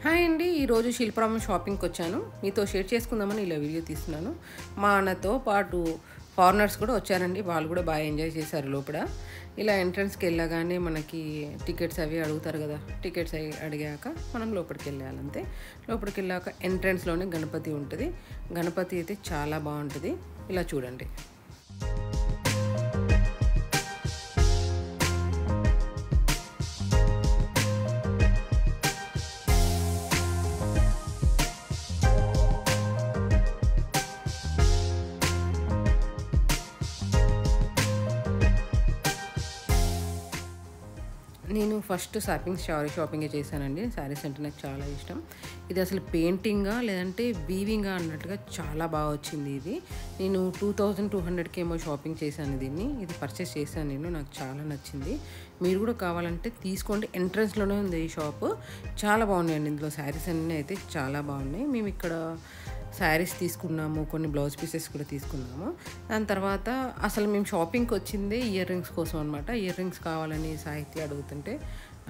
Hi అండి, ఈరోజు శిల్పారామం షాపింగ్కి వచ్చాను. మీతో షేర్ చేసుకుందామని ఇలా వీడియో తీస్తున్నాను. మా అన్నతో పాటు ఫారినర్స్ కూడా వచ్చారండి. వాళ్ళు కూడా బాగా ఎంజాయ్ చేశారు లోపల. ఇలా ఎంట్రన్స్కి వెళ్ళగానే మనకి టికెట్స్ అవి అడుగుతారు కదా. టికెట్స్ అవి అడిగాక మనం లోపలికి వెళ్ళాలంతే. లోపలికి వెళ్ళాక ఎంట్రన్స్లోనే గణపతి ఉంటుంది. గణపతి అయితే చాలా బాగుంటుంది. ఇలా చూడండి. నేను ఫస్ట్ షాపింగే చేశానండి. శారీస్ అంటే నాకు చాలా ఇష్టం. ఇది అసలు పెయింటింగా లేదంటే వీవింగా అన్నట్టుగా చాలా బాగా వచ్చింది. ఇది నేను 2200కి ఏమో షాపింగ్ చేశాను దీన్ని. ఇది పర్చేస్ చేశాను నేను. నాకు చాలా నచ్చింది. మీరు కూడా కావాలంటే తీసుకోండి. ఎంట్రన్స్లోనే ఉంది ఈ షాపు. చాలా బాగున్నాయండి. ఇందులో శారీస్ అన్నీ అయితే చాలా బాగున్నాయి. మేము ఇక్కడ శారీస్ తీసుకున్నాము, కొన్ని బ్లౌజ్ పీసెస్ కూడా తీసుకున్నాము. దాని తర్వాత అసలు మేము షాపింగ్కి వచ్చిందే ఇయర్ రింగ్స్ కోసం అనమాట. ఇయర్ రింగ్స్ కావాలని సాహిత్య అడుగుతుంటే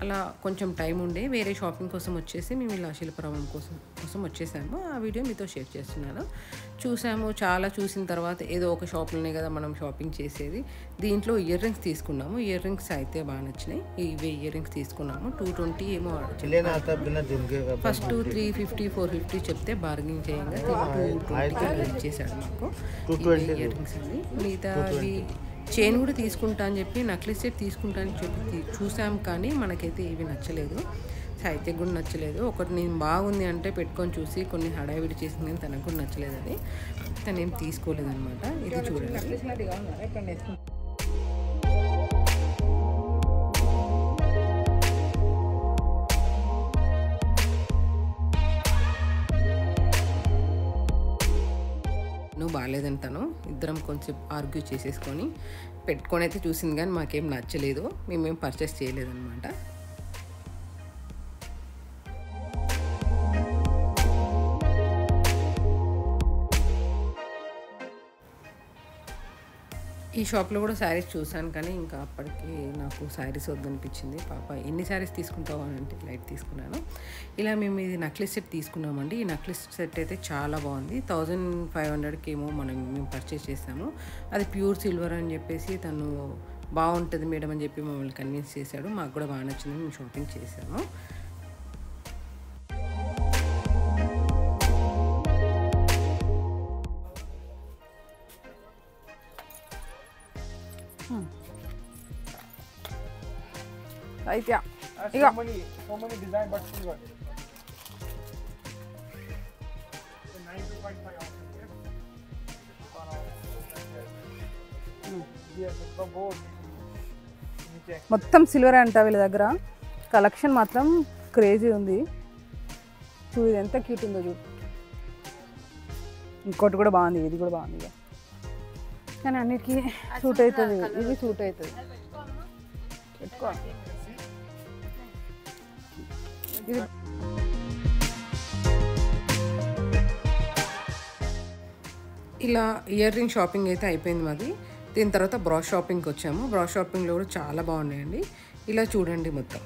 అలా కొంచెం టైం ఉండే వేరే షాపింగ్ కోసం వచ్చేసి మేము ఇలా శిల్పారామం కోసం వచ్చేసాము. ఆ వీడియో మీతో షేర్ చేస్తున్నాను. చాలా చూసిన తర్వాత ఏదో ఒక షాప్లోనే కదా మనం షాపింగ్ చేసేది. దీంట్లో ఇయర్ రింగ్స్ తీసుకున్నాము. ఇయర్ రింగ్స్ అయితే బాగా నచ్చినాయి. ఇవే ఇయర్ రింగ్స్ తీసుకున్నాము. 220 ఏమో ఫస్ట్ 350 450 చెప్తే బార్గెనింగ్ చేయంగా 220కి ఇచ్చేసాడు మాకు ఇయర్ రింగ్స్ అండి. మిగతావి చైన్ కూడా తీసుకుంటా అని చెప్పి, నక్లెస్ సెట్ తీసుకుంటా అని చెప్పి చూసాం, కానీ మనకైతే ఇవి నచ్చలేదు. సాహిత్య కూడా నచ్చలేదు. ఒకటి నేను బాగుంది అంటే పెట్టుకొని చూసి కొన్ని హడావిడి చేసింది, కానీ తనకు కూడా నచ్చలేదు. అది తనేం తీసుకోలేదన్నమాట. ఇది చూడండి. నువ్వు బాగాలేదని తను ఇద్దరం కొంచెం ఆర్గ్యూ చేసేసుకొని పెట్టుకొని అయితే చూసింది, కానీ మాకేం నచ్చలేదు. మేమేం పర్చేస్ చేయలేదన్నమాట. ఈ షాప్లో కూడా శారీస్ చూసాను, కానీ ఇంకా అప్పటికి నాకు శారీస్ వద్దనిపించింది. పాప ఎన్ని శారీస్ తీసుకుంటావు అని అంటే లైట్ తీసుకున్నాను. ఇలా మేము ఇది నక్లెస్ సెట్ తీసుకున్నామండి. ఈ నక్లెస్ సెట్ అయితే చాలా బాగుంది. 1500కి ఏమో మేము పర్చేస్ చేసాము. అది ప్యూర్ సిల్వర్ అని చెప్పేసి తను బాగుంటుంది మేడం అని చెప్పి మమ్మల్ని కన్విన్స్ చేశాడు. మాకు కూడా బాగా నచ్చింది. మేము షాపింగ్ చేసాము. అయితే ఇక so many design but silver. 9.5 మొత్తం సిల్వర్ అంట వీళ్ళ దగ్గర. కలెక్షన్ మాత్రం క్రేజీ ఉంది. చూడు ఎంత క్యూట్ ఉందో చూడు. ఇంకోటి కూడా బాగుంది, ఇది కూడా బాగుంది. ఇక కానీ అన్నిటికీ సూట్ అవుతుంది. ఇది సూట్ అవుతుంది. పెట్టుకో. ఇలా ఇయర్ రింగ్ షాపింగ్ అయితే అయిపోయింది మాది. దీని తర్వాత బ్రాస్ షాపింగ్కి వచ్చాము. బ్రాస్ షాపింగ్లో కూడా చాలా బాగున్నాయండి. ఇలా చూడండి మొత్తం.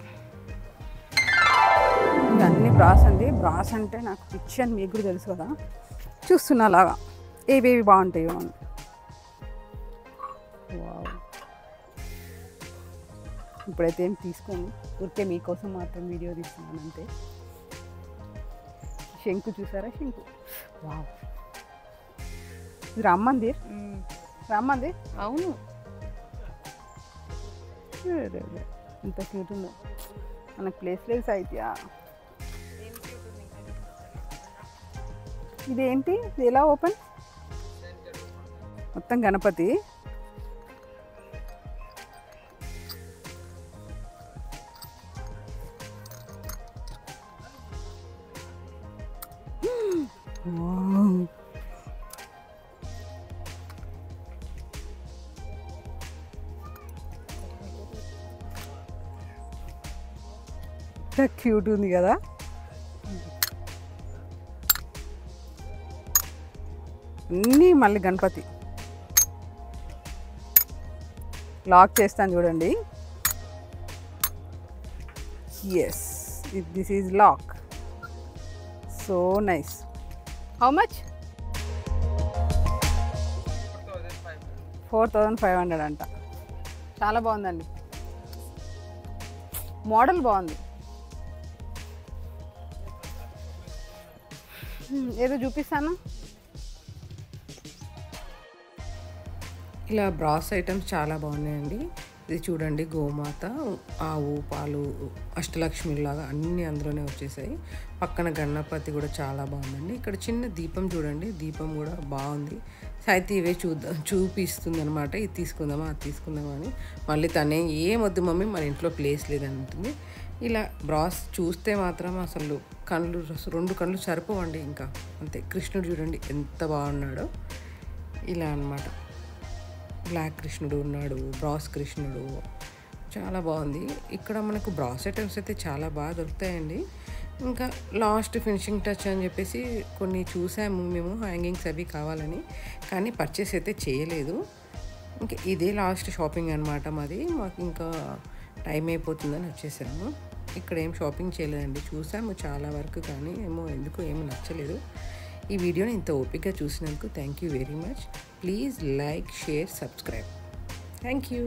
ఇవన్నీ బ్రాస్ అండి. బ్రాస్ అంటే నాకు పిచ్చి అని మీకు కూడా తెలుసు కదా. చూస్తున్నా అలాగా ఏవేవి బాగుంటాయో అని. ఇప్పుడైతే ఏం తీసుకోను, ఊరికే మీకోసం మాత్రం వీడియో తీస్తున్నాను అంతే. శంకు చూసారా? శంకు వావ్. ఇది రామ్ మందిర్. అవును, ఎంత క్యూట్ ఉందో. మనకు ప్లేస్ లేదు అయితే. ఇదేంటి? ఇది ఎలా ఓపెన్? మొత్తం గణపతి. క్యూట్ ఉంది కదా. అన్నీ మళ్ళీ గణపతి. లాక్ చేస్తాను చూడండి. Yes, this is lock. So nice. How much? 4500 అంట. చాలా బాగుందండి, మోడల్ బాగుంది. ఏదో చూపిస్తాను. ఇలా బ్రాస్ ఐటమ్స్ చాలా బాగున్నాయండి. ఇది చూడండి, గోమాత, ఆవు పాలు, అష్టలక్ష్మిలాగా అన్నీ అందులోనే వచ్చేసాయి. పక్కన గణపతి కూడా చాలా బాగుందండి. ఇక్కడ చిన్న దీపం చూడండి, దీపం కూడా బాగుంది. అయితే ఇవే చూపిస్తుంది అనమాట. ఇది తీసుకుందామా అది తీసుకుందామా అని. మళ్ళీ తనే ఏమొద్దు మమ్మీ, మన ఇంట్లో ప్లేస్ లేదంటుంది. ఇలా బ్రాస్ చూస్తే మాత్రం అసలు కళ్ళు, 2 కళ్ళు సరిపోవండి ఇంకా అంతే. కృష్ణుడు చూడండి ఎంత బాగున్నాడో. ఇలా అన్నమాట, బ్లాక్ కృష్ణుడు ఉన్నాడు, బ్రాస్ కృష్ణుడు, చాలా బాగుంది. ఇక్కడ మనకు బ్రాస్ ఐటమ్స్ అయితే చాలా బాగా దొరుకుతాయండి. ఇంకా లాస్ట్ ఫినిషింగ్ టచ్ అని చెప్పేసి కొన్ని చూసాము మేము, హ్యాంగింగ్స్ అవి కావాలని, కానీ పర్చేస్ అయితే చేయలేదు. ఇంకా ఇదే లాస్ట్ షాపింగ్ అనమాట మాది. మాకు ఇంకా టైం అయిపోతుందని వచ్చేసాము. ఇక్కడ ఏం షాపింగ్ చేయలేదండి, చూసాము చాలా వరకు, కానీ ఎందుకో ఏమీ నచ్చలేదు. ఈ వీడియోని ఇంత ఓపికగా చూసినందుకు thank you very much. Please like, share, subscribe. Thank you.